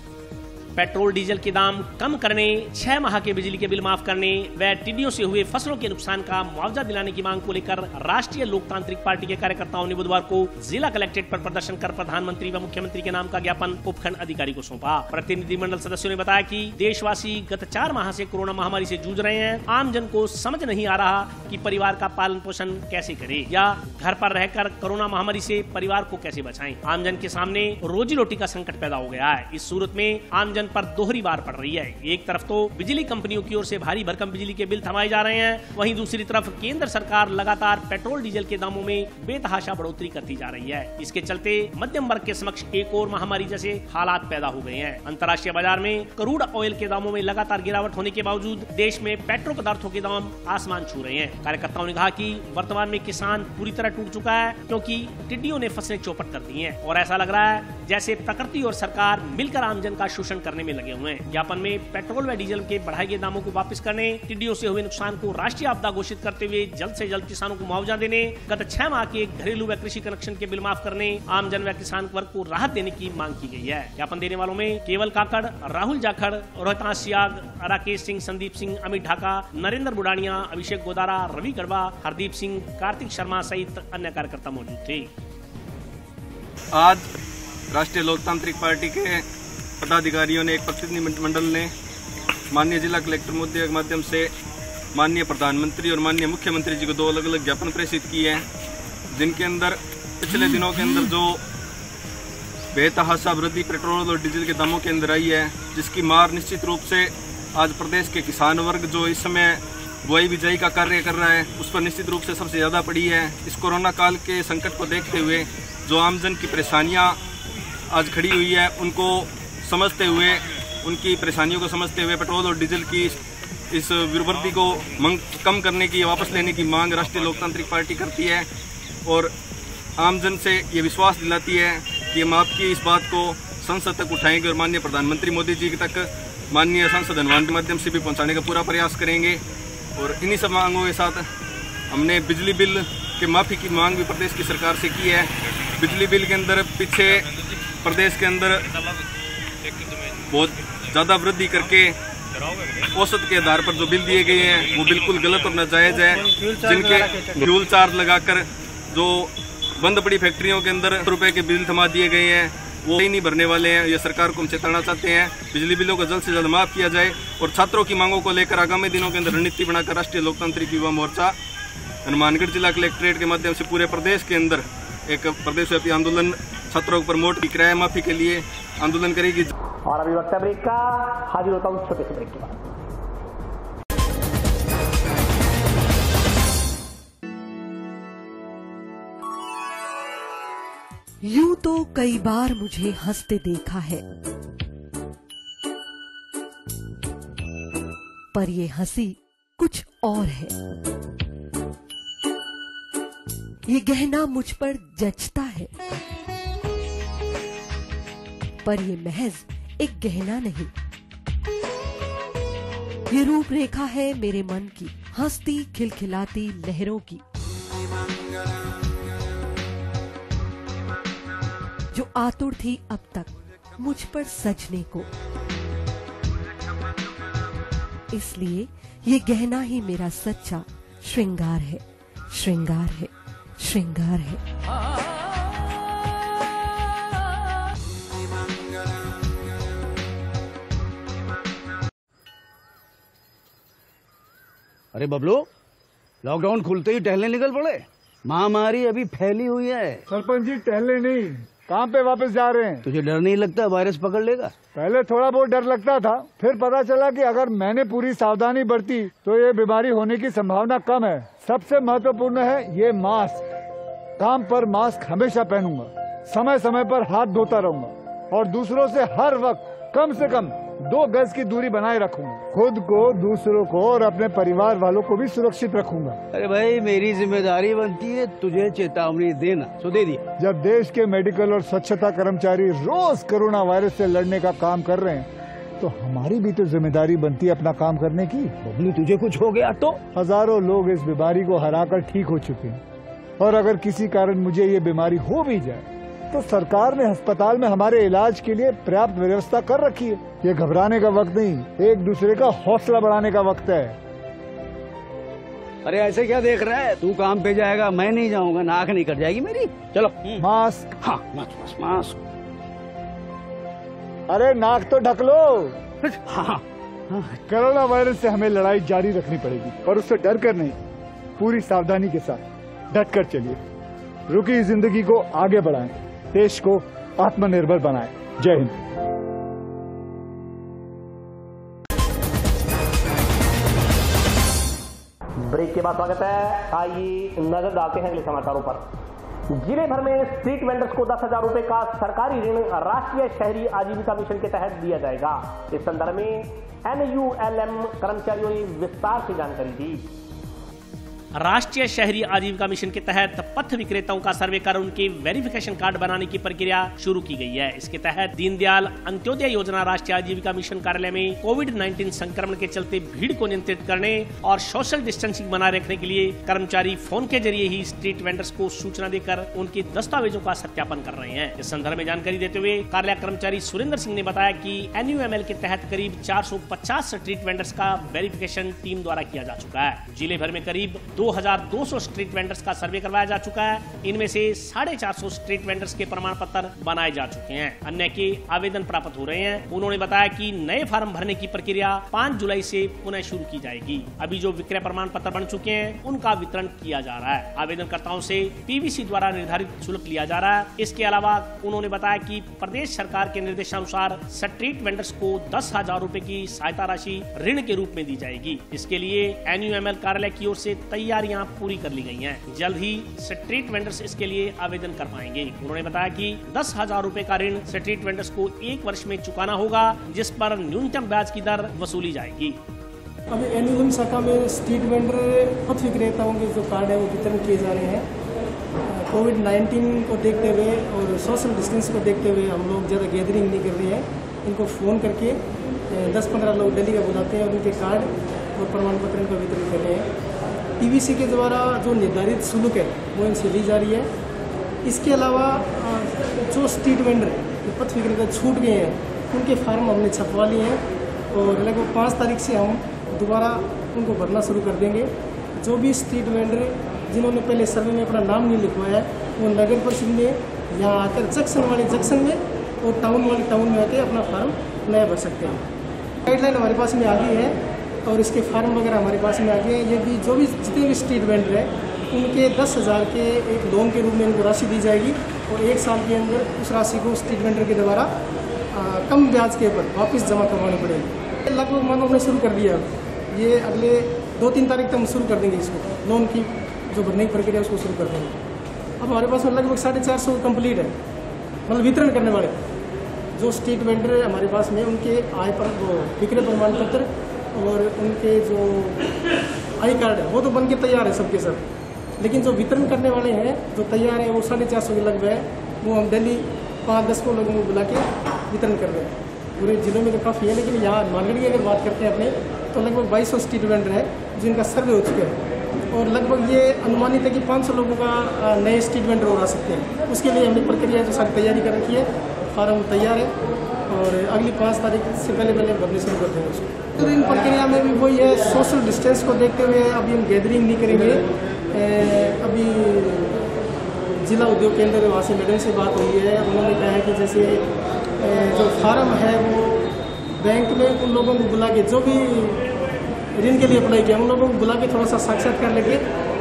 [SPEAKER 1] पेट्रोल डीजल के दाम कम करने, 6 माह के बिजली के बिल माफ करने व टिड्डियों से हुए फसलों के नुकसान का मुआवजा दिलाने की मांग को लेकर राष्ट्रीय लोकतांत्रिक पार्टी के कार्यकर्ताओं ने बुधवार को जिला कलेक्ट्रेट पर प्रदर्शन कर प्रधानमंत्री व मुख्यमंत्री के नाम का ज्ञापन उपखंड अधिकारी को सौंपा। प्रतिनिधिमंडल सदस्यों ने बताया कि देशवासी गत 4 माह से कोरोना महामारी से जूझ रहे हैं। आम जन को समझ नहीं आ रहा कि परिवार का पालन पोषण कैसे करे या घर पर रहकर कोरोना महामारी से परिवार को कैसे बचाएं। आम जन के सामने रोजी रोटी का संकट पैदा हो गया है। इस सूरत में आम जन पर 2 दोहरी बार पड़ रही है। एक तरफ तो बिजली कंपनियों की ओर से भारी भरकम बिजली के बिल थमाए जा रहे हैं, वहीं दूसरी तरफ केंद्र सरकार लगातार पेट्रोल डीजल के दामों में बेतहाशा बढ़ोतरी करती जा रही है। इसके चलते मध्यम वर्ग के समक्ष एक और महामारी जैसे हालात पैदा हो गए हैं। अंतर्राष्ट्रीय बाजार में क्रूड ऑयल के दामों में लगातार गिरावट होने के बावजूद देश में पेट्रो पदार्थों के दाम आसमान छू रहे हैं। कार्यकर्ताओं ने कहा कि वर्तमान में किसान पूरी तरह टूट चुका है, क्योंकि टिड्डियों ने फसलें चौपट कर दी हैं और ऐसा लग रहा है जैसे प्रकृति और सरकार मिलकर आमजन का शोषण करने में लगे हुए हैं। ज्ञापन में पेट्रोल व डीजल के बढ़ाए गए दामों को वापस करने, टिड्डियों से हुए नुकसान को राष्ट्रीय आपदा घोषित करते हुए जल्द से जल्द किसानों को मुआवजा देने, गत 6 माह के घरेलू व कृषि कनेक्शन के बिल माफ करने, आमजन व किसान वर्ग को राहत देने की मांग की गई है। ज्ञापन देने वालों में केवल काकड़, राहुल जाखड़, रोहतास सियाग, राकेश सिंह, संदीप सिंह, अमित ढाका, नरेंद्र बुडानिया, अभिषेक गोदारा, रवि गढ़वा, हरदीप सिंह, कार्तिक शर्मा सहित अन्य कार्यकर्ता मौजूद थे।
[SPEAKER 11] आज राष्ट्रीय लोकतांत्रिक पार्टी के पदाधिकारियों ने, एक प्रतिनिधिमंडल ने माननीय जिला कलेक्टर महोदय के माध्यम से माननीय प्रधानमंत्री और माननीय मुख्यमंत्री जी को 2 अलग अलग ज्ञापन प्रेषित किए हैं, जिनके अंदर पिछले दिनों के अंदर जो बेतहाशा वृद्धि पेट्रोल और डीजल के दामों के अंदर आई है, जिसकी मार निश्चित रूप से आज प्रदेश के किसान वर्ग जो इस समय बुआई बिजाई का कार्य कर रहा है, उस पर निश्चित रूप से सबसे ज़्यादा पड़ी है। इस कोरोना काल के संकट को देखते हुए जो आमजन की परेशानियां आज खड़ी हुई है, उनको समझते हुए, उनकी परेशानियों को समझते हुए पेट्रोल और डीजल की इस वृद्धि को कम करने की, वापस लेने की मांग राष्ट्रीय लोकतांत्रिक पार्टी करती है और आमजन से ये विश्वास दिलाती है कि हम आपकी इस बात को संसद तक उठाएंगे और माननीय प्रधानमंत्री मोदी जी तक माननीय संसद अनुमान के माध्यम से भी पहुंचाने का पूरा प्रयास करेंगे। और इन्हीं सब मांगों के साथ हमने बिजली बिल के माफ़ी की मांग भी प्रदेश की सरकार से की है। बिजली बिल के अंदर पीछे प्रदेश के अंदर बहुत ज़्यादा वृद्धि करके औसत के आधार पर जो बिल दिए गए हैं वो बिल्कुल गलत और नाजायज़ है। जिनके फ्यूल चार्ज लगाकर जो बंद पड़ी फैक्ट्रियों के अंदर रुपए के बिल थमा दिए गए हैं, वो ही नहीं भरने वाले हैं। ये सरकार को हम चेताना चाहते हैं, बिजली बिलों को जल्द से जल्द माफ किया जाए और छात्रों की मांगों को लेकर आगामी दिनों के अंदर रणनीति बनाकर राष्ट्रीय लोकतांत्रिक युवा मोर्चा हनुमानगढ़ जिला कलेक्ट्रेट के माध्यम से पूरे प्रदेश के अंदर एक प्रदेशव्यापी आंदोलन छात्रों पर मोट की किराया माफी के लिए आंदोलन करेगी।
[SPEAKER 1] और अभी वक्त ब्रेक का, हाजिर होता हूँ छोटे से ब्रेक के बाद।
[SPEAKER 12] यूं तो कई बार मुझे हंसते देखा है, पर ये हंसी कुछ और है। ये गहना मुझ पर जचता है, पर ये महज एक गहना नहीं, ये रूपरेखा है मेरे मन की, हंसती खिलखिलाती लहरों की, जो आतुर थी अब तक मुझ पर सजने को। इसलिए ये गहना ही मेरा सच्चा श्रृंगार है, श्रृंगार है, श्रृंगार है।
[SPEAKER 13] अरे बबलू, लॉकडाउन खुलते ही टहलने निकल पड़े। महामारी अभी फैली हुई है।
[SPEAKER 14] सरपंच जी टहलने नहीं, कहाँ पे वापस जा रहे हैं?
[SPEAKER 13] तुझे डर नहीं लगता वायरस पकड़ लेगा?
[SPEAKER 14] पहले थोड़ा बहुत डर लगता था, फिर पता चला कि अगर मैंने पूरी सावधानी बरती तो ये बीमारी होने की संभावना कम है। सबसे महत्वपूर्ण है ये मास्क। काम पर मास्क हमेशा पहनूंगा, समय समय पर हाथ धोता रहूंगा और दूसरों से हर वक्त कम से कम 2 गज की दूरी बनाए रखूंगा। खुद को, दूसरों को और अपने परिवार वालों को भी सुरक्षित रखूंगा।
[SPEAKER 13] अरे भाई, मेरी जिम्मेदारी बनती है तुझे चेतावनी देना, तो दे दिया।
[SPEAKER 14] जब देश के मेडिकल और स्वच्छता कर्मचारी रोज कोरोना वायरस से लड़ने का काम कर रहे हैं, तो हमारी भी तो जिम्मेदारी बनती है अपना काम करने की।
[SPEAKER 13] बबलू, तुझे कुछ हो गया तो?
[SPEAKER 14] हजारों लोग इस बीमारी को हराकर ठीक हो चुके हैं, और अगर किसी कारण मुझे ये बीमारी हो भी जाए तो सरकार ने अस्पताल में हमारे इलाज के लिए पर्याप्त व्यवस्था कर रखी है। ये घबराने का वक्त नहीं, एक दूसरे का हौसला बढ़ाने का वक्त है।
[SPEAKER 13] अरे ऐसे क्या देख रहा है? तू काम पे जाएगा, मैं नहीं जाऊंगा, नाक नहीं कट जाएगी मेरी। चलो
[SPEAKER 14] मास्क।
[SPEAKER 13] हाँ, मास्क मास्क।
[SPEAKER 14] अरे नाक तो ढक लो।
[SPEAKER 13] हाँ।
[SPEAKER 14] कोरोना वायरस से हमें लड़ाई जारी रखनी पड़ेगी, और उससे डर कर नहीं, पूरी सावधानी के साथ डट कर चलिए। रुकी जिंदगी को आगे बढ़ाएं, देश को आत्मनिर्भर बनाएं। जय हिंद।
[SPEAKER 1] के बाद स्वागत है। आइए नजर डालते हैं अगले समाचारों पर। जिले भर में स्ट्रीट वेंडर्स को 10,000 रुपए का सरकारी ऋण राष्ट्रीय शहरी आजीविका मिशन के तहत दिया जाएगा। इस संदर्भ में NULM कर्मचारियों ने विस्तार से जानकारी दी। राष्ट्रीय शहरी आजीविका मिशन के तहत पथ विक्रेताओं का सर्वे कर उनके वेरिफिकेशन कार्ड बनाने की प्रक्रिया शुरू की गई है। इसके तहत दीनदयाल अंत्योदय योजना राष्ट्रीय आजीविका मिशन कार्यालय में कोविड-19 संक्रमण के चलते भीड़ को नियंत्रित करने और सोशल डिस्टेंसिंग बनाए रखने के लिए कर्मचारी फोन के जरिए ही स्ट्रीट वेंडर्स को सूचना देकर उनके दस्तावेजों का सत्यापन कर रहे हैं। इस संदर्भ में जानकारी देते हुए कार्यालय कर्मचारी सुरेंद्र सिंह ने बताया कि NUML के तहत करीब 450 स्ट्रीट वेंडर्स का वेरिफिकेशन टीम द्वारा किया जा चुका है। जिले भर में करीब 2200 स्ट्रीट वेंडर्स का सर्वे करवाया जा चुका है। इनमें से 450 स्ट्रीट वेंडर्स के प्रमाण पत्र बनाए जा चुके हैं, अन्य के आवेदन प्राप्त हो रहे हैं। उन्होंने बताया कि नए फार्म भरने की प्रक्रिया 5 जुलाई से पुनः शुरू की जाएगी। अभी जो विक्रय प्रमाण पत्र बन चुके हैं उनका वितरण किया जा रहा है। आवेदनकर्ताओं से PVC द्वारा निर्धारित शुल्क लिया जा रहा है। इसके अलावा उन्होंने बताया कि प्रदेश सरकार के निर्देशानुसार स्ट्रीट वेंडर्स को 10,000 रुपए की सहायता राशि ऋण के रूप में दी जाएगी। इसके लिए NUML कार्यालय की ओर से तैयारियां पूरी कर ली गई हैं। जल्द ही स्ट्रीट वेंडर्स इसके लिए आवेदन कर पाएंगे। उन्होंने बताया कि 10,000 रुपए का ऋण स्ट्रीट वेंडर्स को 1 वर्ष में चुकाना होगा, जिस पर न्यूनतम ब्याज की दर वसूली जाएगी।
[SPEAKER 15] अभी NULM शाखा में स्ट्रीट वेंडर पथ विक्रेताओं के जो कार्ड है वो वितरण किए जा रहे हैं। कोविड-19 को देखते हुए और सोशल डिस्टेंस को देखते हुए हम लोग ज़्यादा गैदरिंग नहीं कर रहे हैं। इनको फ़ोन करके 10-15 लोग डेली का बुलाते हैं और उनके कार्ड और प्रमाण पत्र इनको वितरण कर रहे हैं। PVC के द्वारा जो निर्धारित शुल्क है वो इनसे ली जा रही है। इसके अलावा जो स्ट्रीट वेंडर पथ विक्रेता छूट गए हैं उनके फार्म हमने छपवा लिए हैं और लगभग 5 तारीख से हम दोबारा उनको भरना शुरू कर देंगे। जो भी स्ट्रीट वेंडर जिन्होंने पहले सर्वे में अपना नाम नहीं लिखवाया है वो नगर परिषद में यहाँ आकर जंक्शन में और टाउन में आकर अपना फार्म नया भर सकते हैं। गाइडलाइन हमारे पास में आ गई है और इसके फार्म वगैरह हमारे पास में आ गए। ये भी जो भी जितने भी स्ट्रीट वेंडर हैं उनके 10,000 के एक लोन के रूप में इनको राशि दी जाएगी और 1 साल के अंदर उस राशि को स्ट्रीट वेंडर के द्वारा कम ब्याज के ऊपर वापस जमा करवानी पड़ेगी। लगभग मानो हमने शुरू कर दिया। ये अगले 2-3 तारीख तक हम शुरू कर देंगे इसको, लोन की जो भरने की प्रक्रिया उसको शुरू कर देंगे। अब हमारे पास में लगभग 450 कंप्लीट है, मतलब वितरण करने वाले जो स्ट्रीट वेंडर हमारे पास में उनके आय पर वो विक्रय प्रमाण पत्र और उनके जो आई कार्ड है वो तो बन के तैयार है सबके सब, लेकिन जो वितरण करने वाले हैं जो तैयार है वो 450 के लगभग है। वो हम डेली 5-10 को लोगों को बुला के वितरण कर रहे हैं। पूरे जिलों में तो काफ़ी है, लेकिन यहाँ हनुमानगढ़ की अगर बात करते हैं अपने तो लगभग 2200 स्ट्रीट वेंडर है जिनका सर्वे हो चुका है और लगभग ये अनुमानित है कि 500 लोगों का नए स्ट्रीट वेंडर हो सकते हैं। उसके लिए हमने प्रक्रिया जो सारी तैयारी कर रखी है, फार्म तैयार है और अगली 5 तारीख से पहले भरने शुरू कर देंगे उसको। तो इन प्रक्रिया में भी वही है, सोशल डिस्टेंस को देखते हुए अभी हम गैदरिंग नहीं करेंगे। अभी जिला उद्योग केंद्र वहाँ से मैडम से बात हुई है, उन्होंने कहा है कि जैसे जो फार्म है वो बैंक में उन लोगों को बुला के जो भी ऋण के लिए अप्लाई किया उन लोगों को बुला के थोड़ा सा साक्षात्कार लेके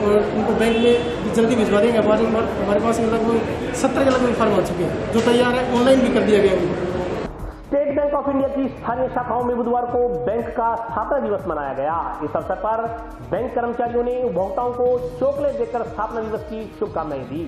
[SPEAKER 15] और उनको बैंक में जल्दी भिजवा देंगे। हमारे पास में लगभग 70 के लगभग फार्म आ चुके हैं जो तैयार है, ऑनलाइन भी कर दिया गया है।
[SPEAKER 1] स्टेट बैंक ऑफ इंडिया की स्थानीय शाखाओं में बुधवार को बैंक का स्थापना दिवस मनाया गया। इस अवसर पर बैंक कर्मचारियों ने उपभोक्ताओं को चॉकलेट देकर स्थापना दिवस की शुभकामनाएं दी।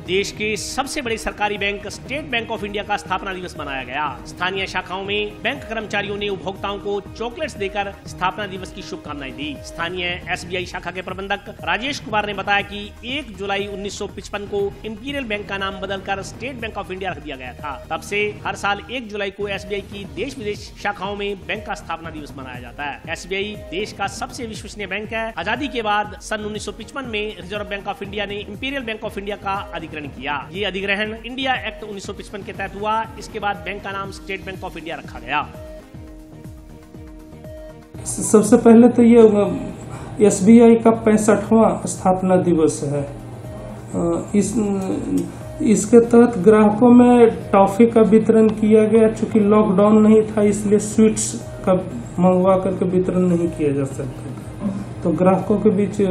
[SPEAKER 1] देश के सबसे बड़े सरकारी bank state bank of India का स्थापना दिवस मनाया गया। स्थानीय शाखाओं में बैंक कर्मचारियों ने उपभोक्ताओं को चॉकलेट्स देकर स्थापना दिवस की शुभकामनाएं दी। स्थानीय SBI शाखा के प्रबंधक राजेश कुमार ने बताया कि 1 जुलाई 1955 को इंपीरियल बैंक का नाम बदलकर स्टेट बैंक ऑफ इंडिया रख दिया गया था। तब से हर साल 1 जुलाई को SBI की देश विदेश शाखाओं में बैंक का स्थापना दिवस मनाया जाता है। SBI देश का सबसे विश्वसनीय बैंक है। आजादी के बाद सन 1955 में रिजर्व बैंक ऑफ इंडिया ने इंपीरियल बैंक ऑफ इंडिया का अधिग्रहण किया। ये अधिग्रहण इंडिया एक्ट 1955 के तहत हुआ। इसके बाद बैंक का नाम स्टेट बैंक ऑफ इंडिया रखा गया।
[SPEAKER 16] सबसे पहले तो ये SBI का 65वां स्थापना दिवस है। इसके तहत ग्राहकों में टॉफी का वितरण किया गया। चूंकि लॉकडाउन नहीं था इसलिए स्वीट्स का मंगवा करके वितरण नहीं किया जा सकता, तो ग्राहकों के बीच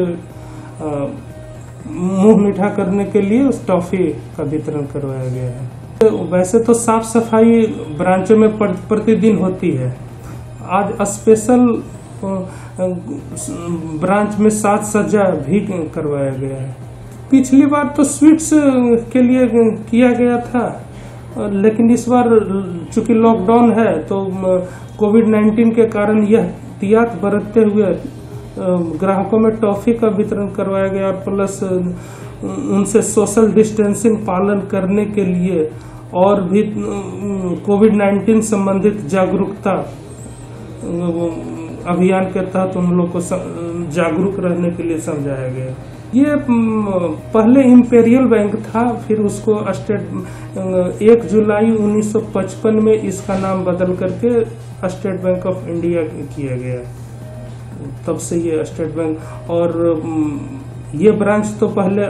[SPEAKER 16] मुंह मीठा करने के लिए उस टॉफी का वितरण करवाया गया है। वैसे तो साफ सफाई ब्रांचों में प्रतिदिन होती है। आज स्पेशल ब्रांच में 7 सज्जा भी करवाया गया है। पिछली बार तो स्वीट्स के लिए किया गया था, लेकिन इस बार चूंकि लॉकडाउन है तो कोविड-19 के कारण यह एहतियात बरतते हुए ग्राहकों में टॉफी का वितरण करवाया गया, प्लस उनसे सोशल डिस्टेंसिंग पालन करने के लिए और भी कोविड-19 संबंधित जागरूकता अभियान के तहत उन लोग को जागरूक रहने के लिए समझाया गया। ये पहले इम्पेरियल बैंक था, फिर उसको 1 जुलाई 1955 में इसका नाम बदल करके स्टेट बैंक ऑफ इंडिया किया गया। तब से ये स्टेट बैंक, और ये ब्रांच तो पहले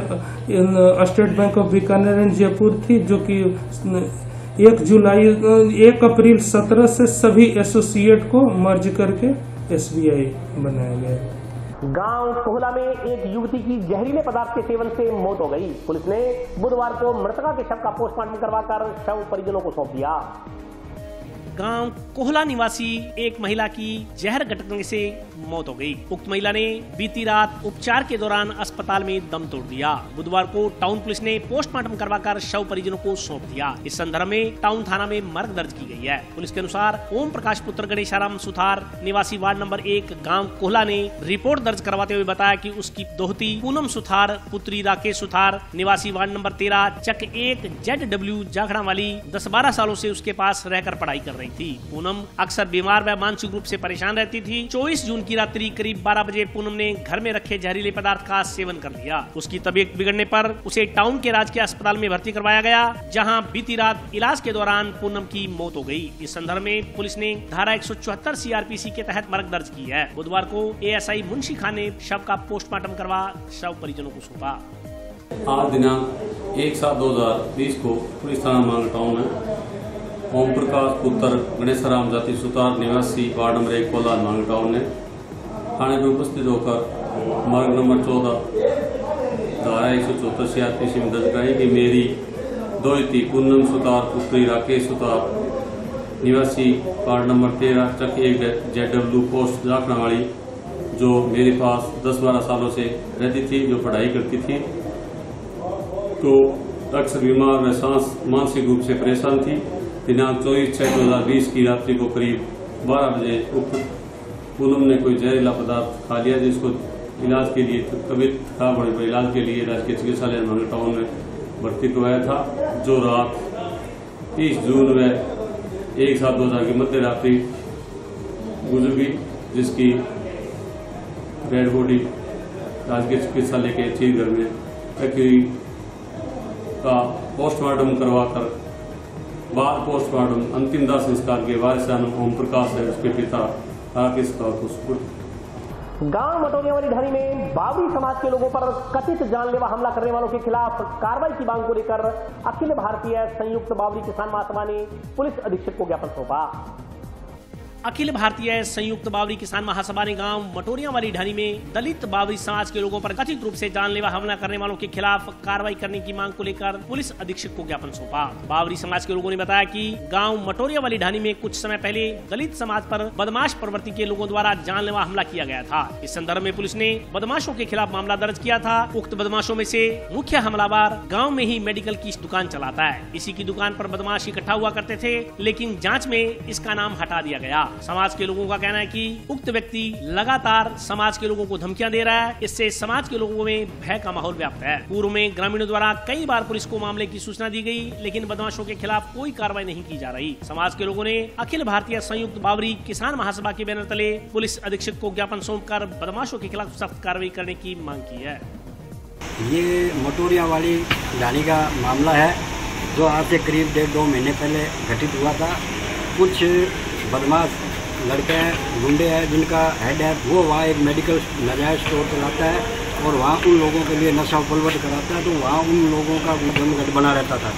[SPEAKER 16] state bank of Bikaner and Jaipur थी, जो कि 1 अप्रैल 17 से सभी एसोसिएट को मर्ज करके SBI बनाया गया।
[SPEAKER 1] गांव कोहला में एक युवती की जहरीले पदार्थ के सेवन से मौत हो गई। पुलिस ने बुधवार को मृतका के शव का पोस्टमार्टम करवाकर शव परिजनों को सौंप दिया। गांव कोहला निवासी एक महिला की जहर घटने से मौत हो गई। उक्त महिला ने बीती रात उपचार के दौरान अस्पताल में दम तोड़ दिया। बुधवार को टाउन पुलिस ने पोस्टमार्टम करवाकर शव परिजनों को सौंप दिया। इस संदर्भ में टाउन थाना में मर्ग दर्ज की गई है। पुलिस के अनुसार ओम प्रकाश पुत्र गणेशाराम सुथार निवासी वार्ड नंबर 1 गाँव कोहला ने रिपोर्ट दर्ज करवाते हुए बताया कि उसकी दोहती पूनम सुथार पुत्री राकेश सुथार निवासी वार्ड नंबर 13 चक 1 ZW जाखड़ा वाली 10-12 सालों से उसके पास रहकर पढ़ाई कर रही थी। पूनम अक्सर बीमार व मानसिक रूप से परेशान रहती थी। 24 जून की रात्रि करीब 12 बजे पूनम ने घर में रखे जहरीले पदार्थ का सेवन कर लिया। उसकी तबीयत बिगड़ने पर उसे टाउन के राजकीय अस्पताल में भर्ती करवाया गया, जहां बीती रात इलाज के दौरान पूनम की मौत हो गई। इस संदर्भ में पुलिस ने धारा 174 CRPC के तहत मर्ग दर्ज की है। बुधवार को ASI मुंशी खान ने शव का पोस्टमार्टम करवा शव परिजनों को सौंपा।
[SPEAKER 17] आज दिनांक 1/7/2020 को पुलिस थाना मांग टाउन में ओम प्रकाश पुत्र गणेशाराम जाति सुतार निवासी वार्ड नंबर 1 कोहला मांग टाउन ने थाने में उपस्थित होकर मार्ग नंबर 14 धारा 174 CRPC में दर्ज कराई कि मेरी दोहती पूनम सुतार पुत्री राकेश सुतार निवासी वार्ड नंबर 13 चक 1 ZW पोस्ट जाखड़ा वाली, जो मेरे पास 10-12 सालों से रहती थी, जो पढ़ाई करती थी, तो अक्सर बीमार व मानसिक रूप से परेशान थी। दिनांक 24/6/2020 की रात्रि को करीब 12 बजे पूनम ने कोई जहरीला पदार्थ खा लिया, जिसको इलाज के लिए तबीयत खराब होने पर इलाज के लिए राजकीय चिकित्सालय मांग टाउन में भर्ती करवाया था, जो रात 30 जून व 1/7/2000 की मध्य रात्रि गुजर गई, जिसकी डेड बॉडी राजकीय चिकित्सालय के चीज घर में रखी हुई का पोस्टमार्टम करवाकर बाद पोस्टमार्टम अंतिम दाह संस्कार के वारिसान ओम प्रकाश है उसके पिता राकेश को सुपुर्द।
[SPEAKER 1] गांव मटोरिया वाली ढाणी में बावरी समाज के लोगों पर कथित जानलेवा हमला करने वालों के खिलाफ कार्रवाई की मांग को लेकर अखिल भारतीय संयुक्त बावरी किसान महासभा ने पुलिस अधीक्षक को ज्ञापन सौंपा। अखिल भारतीय संयुक्त बावरी किसान महासभा ने गांव मटोरिया वाली ढाणी में दलित बावरी समाज के लोगों पर कथित रूप से जानलेवा हमला करने वालों के खिलाफ कार्रवाई करने की मांग को लेकर पुलिस अधीक्षक को ज्ञापन सौंपा। बावरी समाज के लोगों ने बताया कि गांव मटोरिया वाली ढाणी में कुछ समय पहले दलित समाज पर बदमाश प्रवृत्ति के लोगों द्वारा जानलेवा हमला किया गया था। इस संदर्भ में पुलिस ने बदमाशों के खिलाफ मामला दर्ज किया था। उक्त बदमाशों में से मुख्य हमलावर गाँव में ही मेडिकल की दुकान चलाता है। इसी की दुकान पर बदमाश इकट्ठा हुआ करते थे, लेकिन जाँच में इसका नाम हटा दिया गया। समाज के लोगों का कहना है कि उक्त व्यक्ति लगातार समाज के लोगों को धमकियां दे रहा है। इससे समाज के लोगों में भय का माहौल व्याप्त है। पूर्व में ग्रामीणों द्वारा कई बार पुलिस को मामले की सूचना दी गई, लेकिन बदमाशों के खिलाफ कोई कार्रवाई नहीं की जा रही। समाज के लोगों ने अखिल भारतीय संयुक्त बावरी किसान महासभा के बैनर तले पुलिस अधीक्षक को ज्ञापन सौंपकर बदमाशों के खिलाफ सख्त कार्रवाई करने की मांग की है।
[SPEAKER 18] ये मटोरिया वाली ढाणी का मामला है, जो आज से करीब 1.5-2 महीने पहले घटित हुआ था। कुछ बदमाश लड़के हैं, गुंडे हैं, जिनका हेड है वो वहाँ एक मेडिकल नाजायज स्टोर चलाता है और वहाँ उन लोगों के लिए नशा उपलब्ध कराता है, तो वहाँ उन लोगों का जमघट बना रहता था।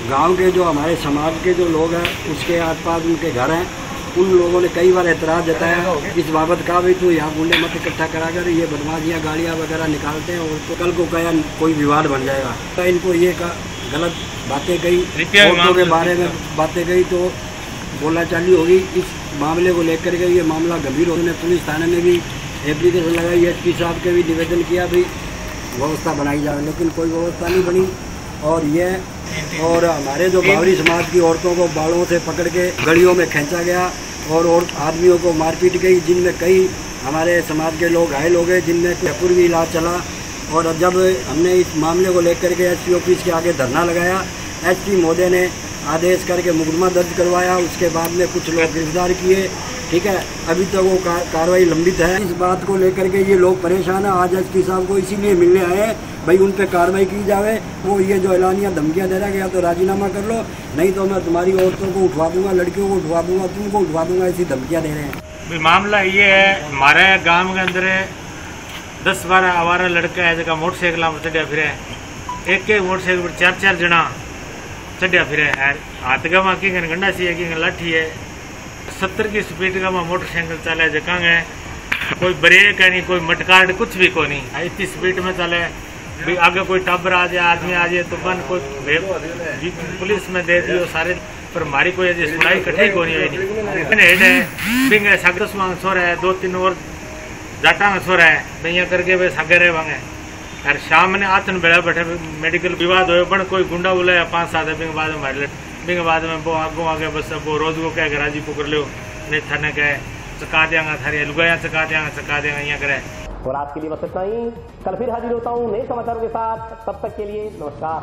[SPEAKER 18] गांव के जो हमारे समाज के जो लोग हैं, उसके आसपास उनके घर हैं, उन लोगों ने कई बार एतराज़ जताया इस बाबत का भी, तो यहाँ गुंडे मत इकट्ठा कराकर ये बदमाशियाँ गाड़ियाँ वगैरह निकालते हैं और तो कल को क्या कोई विवाद बन जाएगा। तो इनको ये गलत बातें कही, वोटों के बारे में बातें कही, तो बोला चाली होगी। इस मामले को लेकर के ये मामला गंभीर होने पुलिस थाने में भी एप्लीकेशन लगाई, एसपी साहब के भी निवेदन किया भी व्यवस्था बनाई जाए, लेकिन कोई व्यवस्था नहीं बनी। और हमारे जो बावरी समाज की औरतों को बालों से पकड़ के गलियों में खींचा गया और आदमियों को मारपीट गई, जिनमें कई हमारे समाज के लोग घायल हो गए, जिनमें पूर्वी इलाज चला। और जब हमने इस मामले को लेकर के एसपी ऑफिस के आगे धरना लगाया, एसपी महोदय ने आदेश करके मुकदमा दर्ज करवाया। उसके बाद में कुछ लोग गिरफ्तार किए, ठीक है। अभी तक वो कार्रवाई लंबित है। इस बात को लेकर के ये लोग परेशान है। आज एसपी साहब को इसीलिए मिलने आए हैं, भाई उन पर कार्रवाई की जाए। वो ये जो ऐलानिया धमकियाँ दे रहा है, या तो राजीनामा कर लो, नहीं तो मैं तुम्हारी औरतों को उठवा दूंगा, लड़कियों को उठवा दूंगा, तुमको उठवा दूंगा, ऐसी धमकियाँ दे रहे हैं।
[SPEAKER 19] मामला ये है, हमारे गाँव के अंदर 10-12 आवारा लड़का है जगह मोटरसाइकिल में चढ़िया फिरे, एक मोटरसाइकिल पर 4-4 जना चढ़िया फिरे। हाथ का वहाँ की गंडा सी है, की लाठी है, 70 की स्पीड का वहाँ मोटरसाइकिल चले जगह है, कोई ब्रेक है नहीं, कोई मटकार्ड कुछ भी को नहीं, इतनी स्पीड में चले। भी आगे कोई टब्बर आ जाए, आदमी आ जाए तो बन कोई पुलिस में दे दियो सारे, पर हमारी कोई सुनाई कठिन को नहीं है। सागरस मांग सो रहा है, 2-3 और जाटा सो रहा है, भैया करके वे सागे रहे वांगे। यार शाम ने आतन बेड़ा बैठे मेडिकल विवाद हो, पण कोई गुंडा बुलाया 5-7 बिंग बाद में मार ले, बिंग बाद में वो आगो आगे बस वो रोज वो कह राजी पकड़ लो, नहीं थाने कहे चका देंगे, थारी लुगाया चका देंगे यहाँ करे।
[SPEAKER 1] और आज के लिए बस इतना ही, कल फिर हाजिर होता हूँ नए समाचारों के साथ, तब तक के लिए नमस्कार।